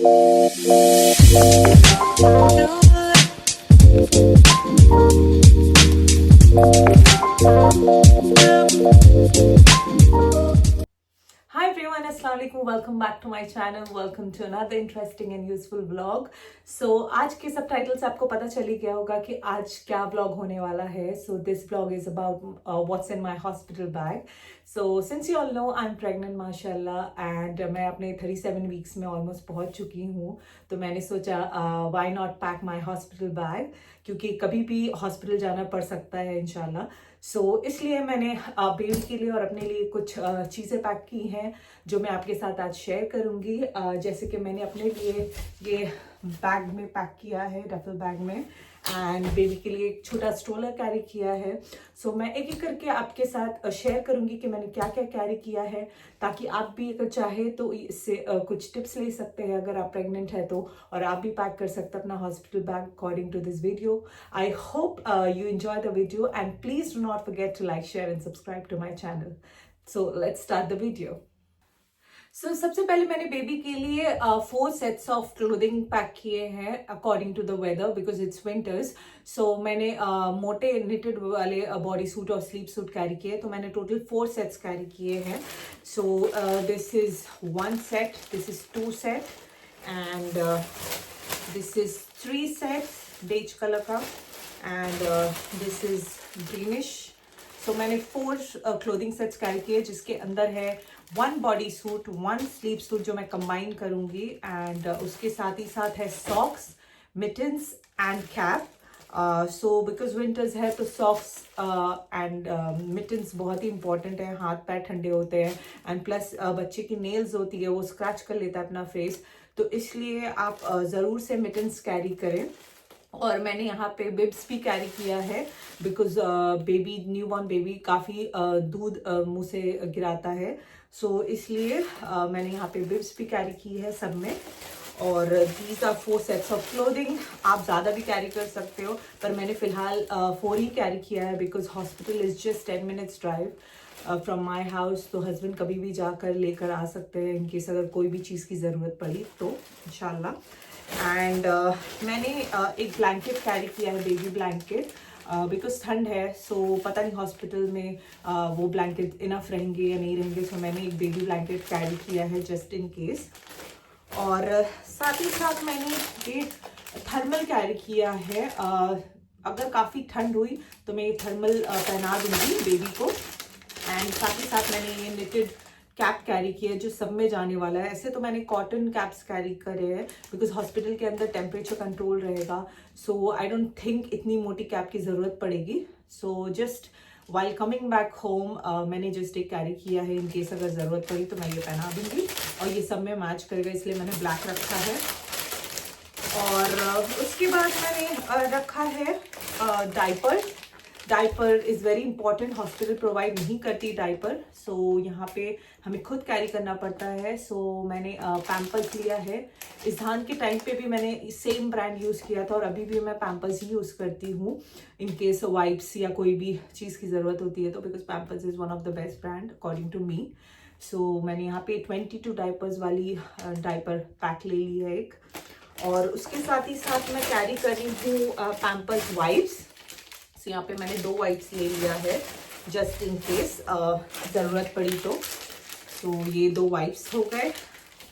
Hi everyone, Assalamu alaikum. Welcome back to my channel. Welcome to another interesting and useful vlog. So आज के subtitle से आपको पता चल ही गया होगा कि आज क्या vlog होने वाला है. So this vlog is about what's in my hospital bag. So since you all know I'm pregnant माशाल्लाह and मैं अपने 37 weeks में almoस्ट पहुंच चुकी हूँ. तो मैंने सोचा why not pack my hospital bag, क्योंकि कभी भी हॉस्पिटल जाना पड़ सकता है इंशाल्लाह. सो इसलिए मैंने बेबी के लिए और अपने लिए कुछ चीज़ें पैक की हैं जो मैं आपके साथ आज शेयर करूंगी. जैसे कि मैंने अपने लिए ये बैग में पैक किया है, डफल बैग में, एंड बेबी के लिए एक छोटा स्ट्रोलर कैरी किया है. सो मैं एक एक करके आपके साथ शेयर करूंगी कि मैंने क्या क्या कैरी किया है, ताकि आप भी अगर चाहे तो इससे कुछ टिप्स ले सकते हैं अगर आप प्रेग्नेंट है तो, और आप भी पैक कर सकते हैं अपना hospital bag according to this video. I hope you enjoy the video and please do not forget to like, share and subscribe to my channel. So let's start the video. So सबसे पहले मैंने baby के लिए 4 sets of clothing pack किए हैं according to the weather, because it's winters. So मैंने मोटे knitted वाले बॉडी सूट और स्लीप सूट कैरी किए, तो मैंने टोटल 4 सेट्स कैरी किए हैं. So this is 1 set, this is 2 set and this is 3 sets beige colour का, and this is greenish. So मैंने 4 क्लोथिंग सेट्स कैरी किए, जिसके अंदर है 1 बॉडी सूट, 1 स्लीप सूट जो मैं कंबाइन करूंगी, एंड उसके साथ ही साथ है socks, mittens and cap. So because winters है तो सॉक्स एंड मिटन्स बहुत ही इंपॉर्टेंट है, हाथ पैर ठंडे होते हैं, एंड प्लस बच्चे की नेल्स होती है वो स्क्रैच कर लेता है अपना फेस, तो इसलिए आप ज़रूर से मिटन्स कैरी करें. और मैंने यहाँ पे बिब्स भी कैरी किया है, because baby, new born baby काफ़ी दूध मुंह से गिराता है. सो इसलिए मैंने यहाँ पे बिब्स भी कैरी की है सब में. और these are 4 sets of clothing. आप ज़्यादा भी कैरी कर सकते हो, पर मैंने फ़िलहाल 4 ही कैरी किया है, because hospital is just 10 minutes drive from my house. तो हस्बैंड कभी भी जाकर लेकर आ सकते हैं इनकेस अगर कोई भी चीज़ की ज़रूरत पड़ी तो, इंशाल्लाह. एंड मैंने एक ब्लैंकेट कैरी किया है, बेबी ब्लैंकेट, बिकॉज ठंड है. सो पता नहीं हॉस्पिटल में वो ब्लैंकेट इनफ रहेंगे या नहीं रहेंगे. सो मैंने एक बेबी ब्लैंकेट कैरी किया है जस्ट इन केस. और साथ ही साथ मैंने एक थर्मल कैरी किया है. अगर काफ़ी ठंड हुई तो मैं ये थर्मल पहना दूंगी बेबी को. एंड साथ ही साथ मैंने ये निटेड कैप कैरी किया है जो सब में जाने वाला है. ऐसे तो मैंने कॉटन कैप्स कैरी करे हैं, बिकॉज हॉस्पिटल के अंदर टेम्परेचर कंट्रोल रहेगा. सो आई डोंट थिंक इतनी मोटी कैप की ज़रूरत पड़ेगी. So just while coming back home मैंने जस्ट एक कैरी किया है, इन केस अगर ज़रूरत पड़ी तो मैं ये पहना दूंगी. और ये सब में मैच करेगा, इसलिए मैंने ब्लैक रखा है. और उसके बाद मैंने रखा है diaper. Diaper is very important, hospital provide नहीं करती डाइपर. सो यहाँ पे हमें खुद कैरी करना पड़ता है. सो मैंने पैम्पर्स लिया है. इज़हान के टाइम पे भी मैंने सेम ब्रांड यूज़ किया था, और अभी भी मैं पैम्पर्स ही यूज़ करती हूँ इन केस वाइप्स या कोई भी चीज़ की ज़रूरत होती है तो, because Pampers is one of the best brand according to me. So मैंने यहाँ पे 22 डाइपर्स वाली डाइपर पैक ले ली है एक. और उसके साथ ही साथ मैं कैरी कर रही हूँ पैम्पर्स वाइप्स. यहाँ पे मैंने 2 वाइप्स ले लिया है जस्ट इन केस ज़रूरत पड़ी तो. सो ये 2 वाइप्स हो गए.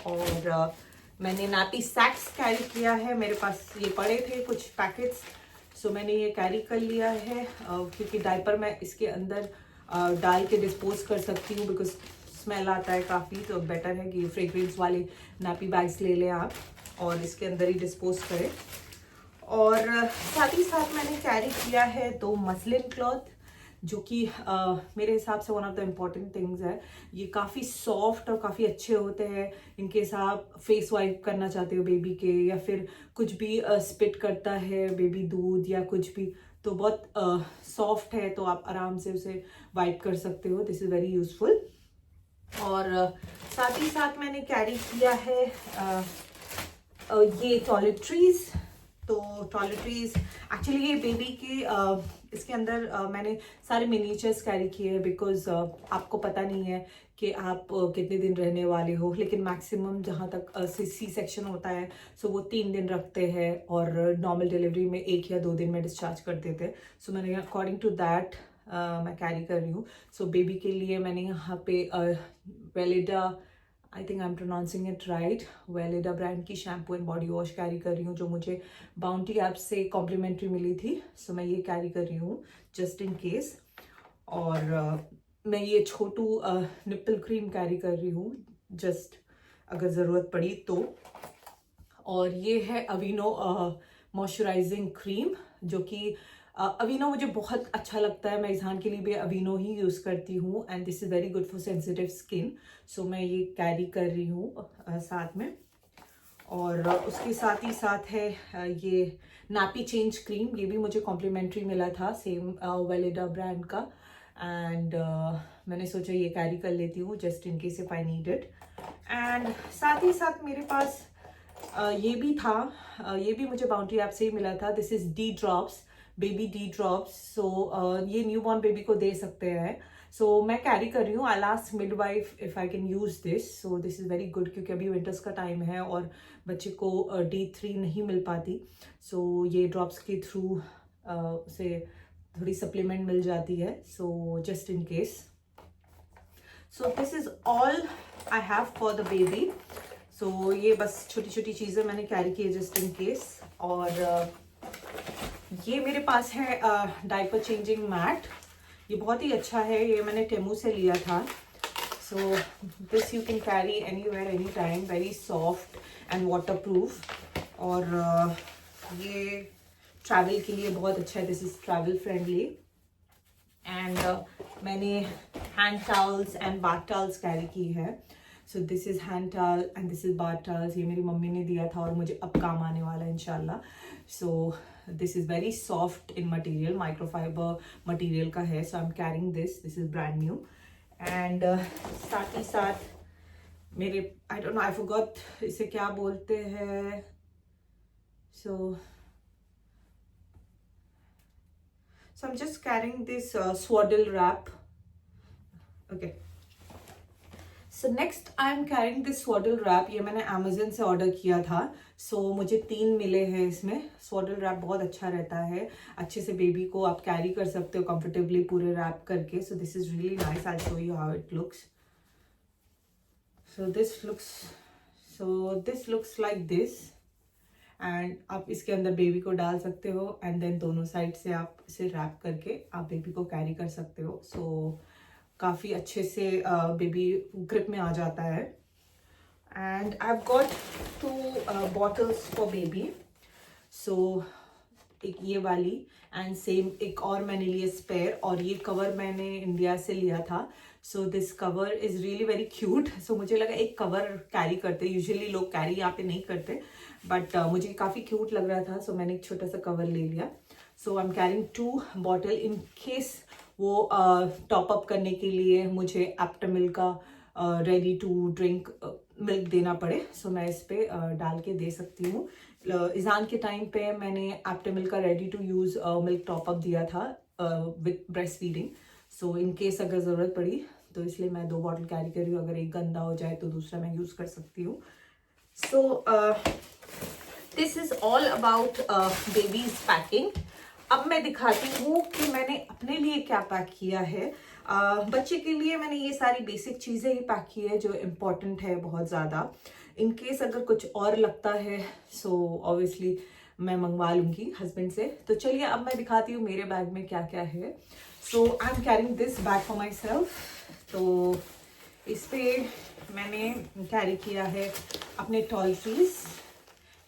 और मैंने नापी सैक्स कैरी किया है, मेरे पास ये पड़े थे कुछ पैकेट्स. सो मैंने ये कैरी कर लिया है, क्योंकि डाइपर मैं इसके अंदर डाल के डिस्पोज कर सकती हूँ, बिकॉज स्मेल आता है काफ़ी. तो बेटर है कि फ्रेग्रेंस वाले नापी बैग्स ले लें आप और इसके अंदर ही डिस्पोज करें. और साथ ही साथ मैंने कैरी किया है 2 मसलिन क्लॉथ, जो कि मेरे हिसाब से one of the important things है. ये काफ़ी सॉफ्ट और काफ़ी अच्छे होते हैं इनकेस आप फेस वाइप करना चाहते हो बेबी के, या फिर कुछ भी स्पिट करता है बेबी दूध या कुछ भी, तो बहुत सॉफ्ट है, तो आप आराम से उसे वाइप कर सकते हो. This is very useful. और साथ ही साथ मैंने कैरी किया है ये टॉयलेटरीज. तो टॉयलेटरीज एक्चुअली ये बेबी के इसके अंदर मैंने सारे मिनीचर्स कैरी किए हैं बिकॉज आपको पता नहीं है कि आप कितने दिन रहने वाले हो, लेकिन मैक्सिमम जहाँ तक सी सेक्शन होता है सो वो 3 दिन रखते हैं और नॉर्मल डिलीवरी में 1 या 2 दिन में डिस्चार्ज कर देते हैं। सो मैंने अकॉर्डिंग टू दैट मैं कैरी कर रही हूँ। सो बेबी के लिए मैंने यहाँ पे Weleda, I think I am pronouncing it right, Weleda brand की shampoo and body wash carry कर रही हूँ जो मुझे बाउंटी ऐप से कॉम्प्लीमेंट्री मिली थी। सो मैं ये कैरी कर रही हूँ जस्ट इन केस। और मैं ये छोटू निप्पल क्रीम कैरी कर रही हूँ जस्ट अगर ज़रूरत पड़ी तो। और ये है अवीनो मॉइस्चराइजिंग क्रीम, जो कि अवीनो मुझे बहुत अच्छा लगता है। मैं इज़हान के लिए भी अवीनो ही यूज़ करती हूँ and this is very good for sensitive skin. So मैं ये कैरी कर रही हूँ साथ में। और उसके साथ ही साथ है ये नापी चेंज क्रीम, ये भी मुझे कॉम्प्लीमेंट्री मिला था सेम वेलिडा ब्रांड का। एंड मैंने सोचा ये कैरी कर लेती हूँ just in case if I need it. And साथ ही साथ मेरे पास ये भी था, ये भी मुझे बाउंड्री ऐप से ही मिला था। This is D drops, baby D drops. So ये न्यू बॉर्न बेबी को दे सकते हैं। सो मैं कैरी कर रही हूँ। I last midwife if I can use this. So this is very good क्योंकि अभी विंटर्स का टाइम है और बच्चे को D3 नहीं मिल पाती। सो ये ड्रॉप्स के थ्रू से थोड़ी सप्लीमेंट मिल जाती है। So just in case. So this is all I have for the baby. So ये बस छोटी छोटी चीज़ें मैंने कैरी की है जस्ट इन केस। और ये मेरे पास है डायपर चेंजिंग मैट, ये बहुत ही अच्छा है, ये मैंने टेमू से लिया था। So this you can carry anywhere any time, very soft and water proof. और ये ट्रैवल के लिए बहुत अच्छा है, this is travel friendly. And मैंने hand towels and bath towels carry की है। So this is hand towel and this is bath towels, ये मेरी मम्मी ने दिया था और मुझे अब काम आने वाला है इंशाल्लाह। So this is very soft in material, microfiber material का है। So I am carrying this is brand new. And साथ ही साथ मेरे I don't know, I forgot इसे क्या बोलते हैं। सो I'm just carrying this swaddle wrap. Okay. So next I am carrying this swaddle wrap. ये मैंने Amazon से ऑर्डर किया था। So मुझे 3 मिले हैं इसमें। swaddle wrap बहुत अच्छा रहता है, अच्छे से बेबी को आप कैरी कर सकते हो कंफर्टेबली पूरे रैप करके। So this is really nice. I'll show you how it looks. So this looks like this. And आप इसके अंदर बेबी को डाल सकते हो एंड देन दोनों साइड से आप इसे रैप करके आप बेबी को कैरी कर सकते हो। सो काफ़ी अच्छे से बेबी ग्रिप में आ जाता है। And I have got 2 bottles for baby. सो एक ये वाली एंड सेम एक और मैंने लिए स्पेयर, और ये कवर मैंने इंडिया से लिया था। So this cover is really very cute. So मुझे लगा एक कवर कैरी करते, यूजुअली लोग कैरी यहाँ पे नहीं करते, बट मुझे काफ़ी क्यूट लग रहा था। सो मैंने एक छोटा सा कवर ले लिया। So I am carrying 2 bottle in case वो टॉप अप करने के लिए मुझे एप्टामिल का रेडी टू ड्रिंक मिल्क देना पड़े। सो मैं इस पर डाल के दे सकती हूँ। इज़ान के टाइम पे मैंने एप्टामिल का ready to use milk top up दिया था with breast feeding. So in case अगर ज़रूरत पड़ी तो इसलिए मैं 2 बॉटल कैरी कर रही हूँ। अगर एक गंदा हो जाए तो दूसरा मैं यूज़ कर सकती हूँ। सो this is all about babies packing. अब मैं दिखाती हूँ कि मैंने अपने लिए क्या पैक किया है। बच्चे के लिए मैंने ये सारी बेसिक चीज़ें ही पैक की है जो इम्पोर्टेंट है बहुत ज़्यादा। इन केस अगर कुछ और लगता है सो ऑब्वियसली मैं मंगवा लूँगी हस्बैंड से। तो चलिए अब मैं दिखाती हूँ मेरे बैग में क्या क्या है। So I am carrying this bag for myself. तो इस पर मैंने कैरी किया है अपने टॉयलेटरीज।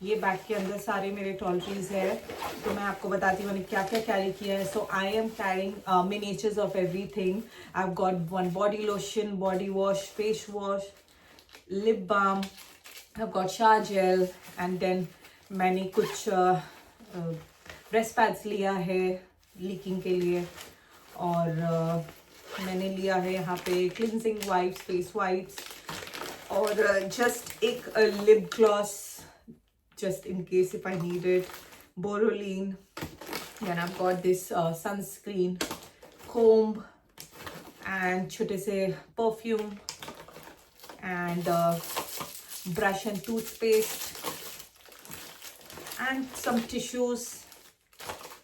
ये बैग के अंदर सारे मेरे टॉयलेटरीज है। तो मैं आपको बताती हूँ मैंने क्या क्या कैरी किया है। So I am carrying miniatures of everything. I have got 1 body lotion, body wash, face wash, lip balm, I have got shower gel and then मैंने कुछ ब्रेस्ट पैड्स लिया है लीकिंग के लिए। और मैंने लिया है यहाँ पे क्लिनजिंग वाइप्स, फेस वाइप्स, और जस्ट एक lip gloss just in case if I need it. Borolene. Then I've got this sunscreen, comb, and छोटे से perfume, and brush and toothpaste, and some tissues.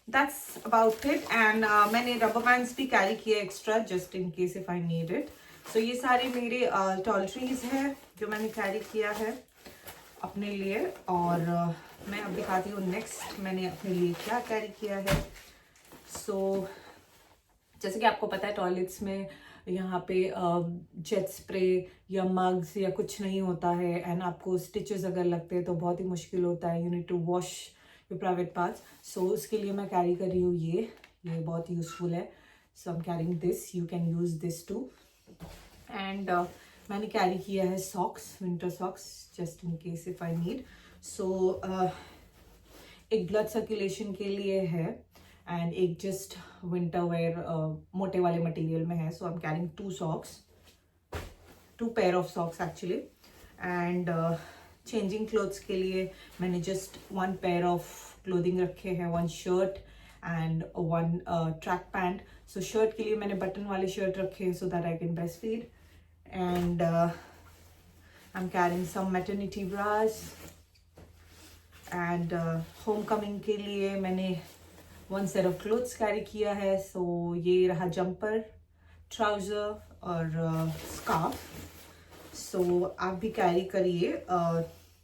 That's about it. And मैंने rubber bands भी carry किए extra just in case if I need it. So ये सारे मेरे toiletries है जो मैंने carry किया है अपने लिए. और मैं अब दिखाती हूँ नेक्स्ट मैंने अपने लिए क्या कैरी किया है. सो जैसे कि आपको पता है टॉयलेट्स में यहाँ पे जेट स्प्रे या मग्स या कुछ नहीं होता है, एंड आपको स्टिचेस अगर लगते हैं तो बहुत ही मुश्किल होता है. You need to wash your private parts. So उसके लिए मैं कैरी कर रही हूँ ये बहुत यूजफुल है. So I am carrying this. You can use this too. And मैंने कैरी किया है socks, winter socks, just in case if I need. So एक ब्लड सर्कुलेशन के लिए है एंड एक जस्ट विंटर वेयर मोटे वाले मटेरियल में है. So I am carrying 2 pair of socks actually. And changing clothes के लिए मैंने जस्ट 1 पेयर ऑफ क्लोथिंग रखे हैं, 1 shirt and 1 track pant. So shirt के लिए मैंने बटन वाले शर्ट रखे हैं so that I can breast feed. And I am carrying some maternity bras. And homecoming के लिए मैंने 1 सेट ऑफ क्लोथ्स कैरी किया है. सो ये रहा जंपर, ट्राउज़र और स्कार्फ. सो आप भी कैरी करिए.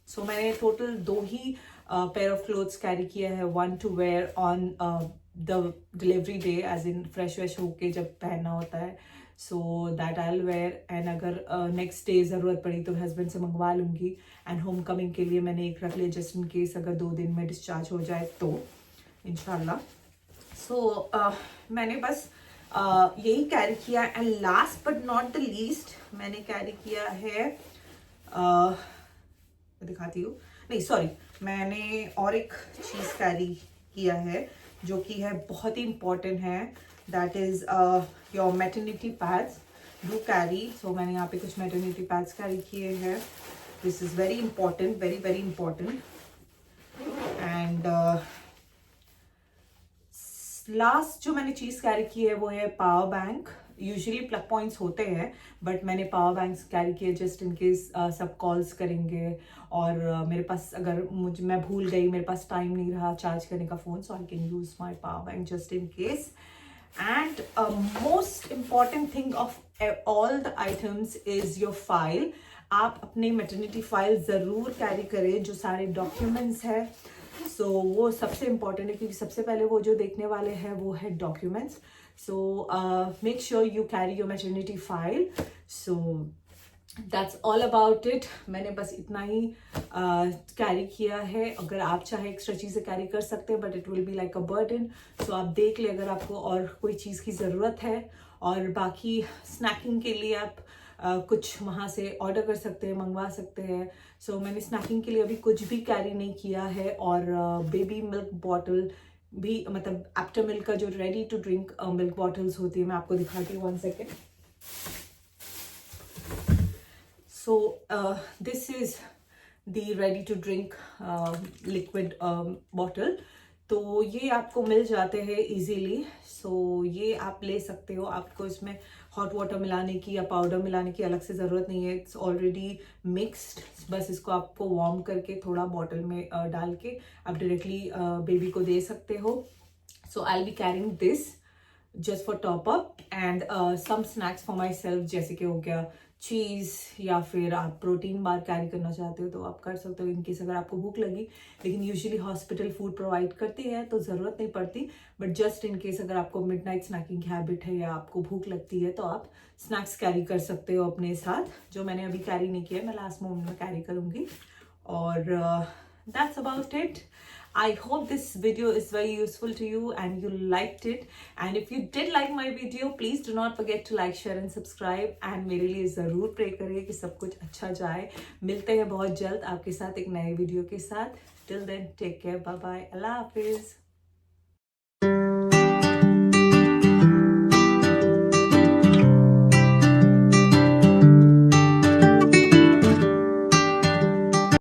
सो मैंने टोटल 2 ही पेयर ऑफ क्लोथ्स कैरी किया है. 1 to wear on the delivery day, as in fresh wash होके जब पहनना होता है. So that I will wear. And अगर नेक्स्ट डे ज़रूरत पड़ी तो हस्बैंड से मंगवा लूँगी. एंड होम कमिंग के लिए मैंने एक रख लिया जस्ट इन केस अगर 2 दिन में डिस्चार्ज हो जाए तो इंशाल्लाह. सो मैंने बस यही कैरी किया. And last but not the least मैंने कैरी किया है, दिखाती हूँ, नहीं सॉरी, मैंने और एक चीज़ कैरी किया है जो कि है बहुत ही इम्पॉर्टेंट है. That is your maternity pads. Do carry. So मैंने यहाँ पे कुछ मैटरनिटी पैड्स कैरी किए हैं. This is very important, very very important. And last जो मैंने चीज़ कैरी की है वो है power bank. Usually plug points होते हैं बट मैंने पावर बैंक्स कैरी किए जस्ट इन केस सब कॉल्स करेंगे और मेरे पास अगर मैं भूल गई, मेरे पास टाइम नहीं रहा चार्ज करने का phone, so I can use my power bank just in case. And most important thing of all the items is your file. आप अपने मैटरनिटी फाइल ज़रूर कैरी करें. जो सारे डॉक्यूमेंट्स है सो वो सबसे इम्पॉर्टेंट है क्योंकि सबसे पहले वो जो देखने वाले हैं वो है documents. So make sure you carry your maternity file. So that's all about it. मैंने बस इतना ही कैरी किया है. अगर आप चाहे एक्स्ट्रा चीज़ें कैरी कर सकते हैं but it will be like a burden. So आप देख ले अगर आपको और कोई चीज़ की ज़रूरत है. और बाकी स्नैकिंग के लिए आप कुछ वहाँ से ऑर्डर कर सकते हैं, मंगवा सकते हैं. सो मैंने स्नैकिंग के लिए अभी कुछ भी कैरी नहीं किया है. और बेबी मिल्क बॉटल भी, मतलब आफ्टर मिल्क का जो ready to drink milk bottles होती है, मैं आपको दिखाती हूँ 1 second. So this is the ready to drink liquid bottle. तो ये आपको मिल जाते हैं इजीली. सो ये आप ले सकते हो. आपको इसमें हॉट वाटर मिलाने की या पाउडर मिलाने की अलग से ज़रूरत नहीं है. It's already mixed. बस इसको आपको वार्म करके थोड़ा बॉटल में डाल के आप डायरेक्टली बेबी को दे सकते हो. So I will be carrying this just for top up and some snacks for myself, जैसे कि हो गया चीज़ या फिर आप प्रोटीन बार कैरी करना चाहते हो तो आप कर सकते हो इनकेस अगर आपको भूख लगी. लेकिन यूजुअली हॉस्पिटल फूड प्रोवाइड करती है तो ज़रूरत नहीं पड़ती. बट जस्ट इन केस अगर आपको मिडनाइट स्नैकिंग हैबिट है या आपको भूख लगती है तो आप स्नैक्स कैरी कर सकते हो अपने साथ. जो मैंने अभी कैरी नहीं किया, मैं लास्ट मोमेंट में कैरी करूँगी. और that's about it. I hope this video is very useful to you and you liked it. And if you did like my video, please do not forget to like, share and subscribe. And मेरे लिए ज़रूर pray करिए कि सब कुछ अच्छा जाए. मिलते हैं बहुत जल्द आपके साथ एक नए वीडियो के साथ. Till then, take care. Bye bye. Allah Hafiz.